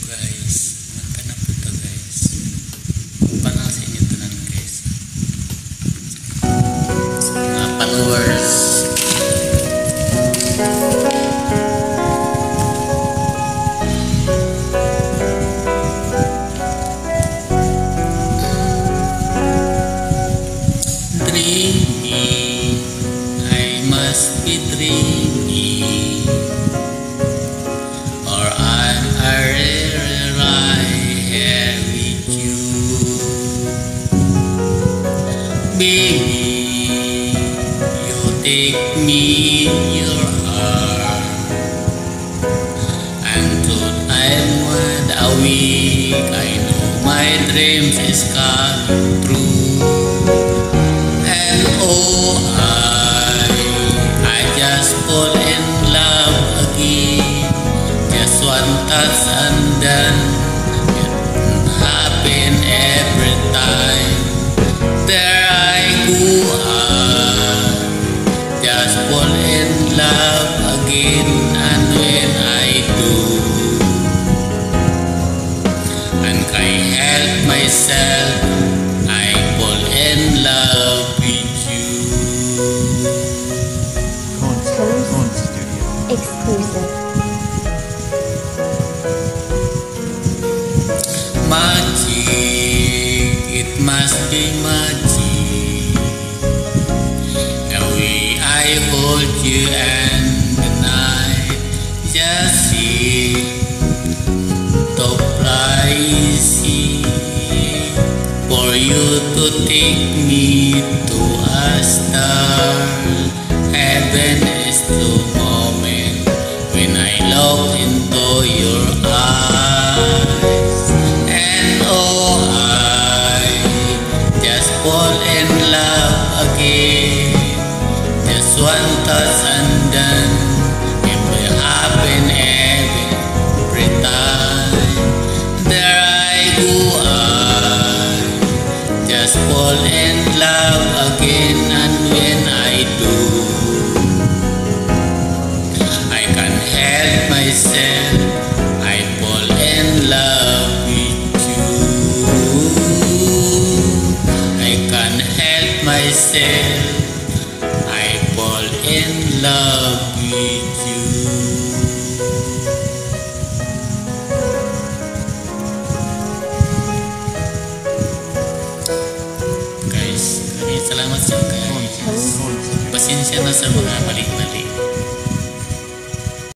guys. Manta na po to guys. Parang sa inyo tanan guys. So, mga followers. Dreaming, I must be dreaming, or I'm right here with you. Baby, you take me in your arms, and though I'm wide awake, I know my dreams is coming true. And oh, I just fall in love again. Just one touch and then it happen every time. There I go, I just fall in love again. And when I do, and I help myself, I fall in love with you. Tones Studio exclusive. Magic, it must be magic, the way I hold you and the night just seems to fly easy for you to take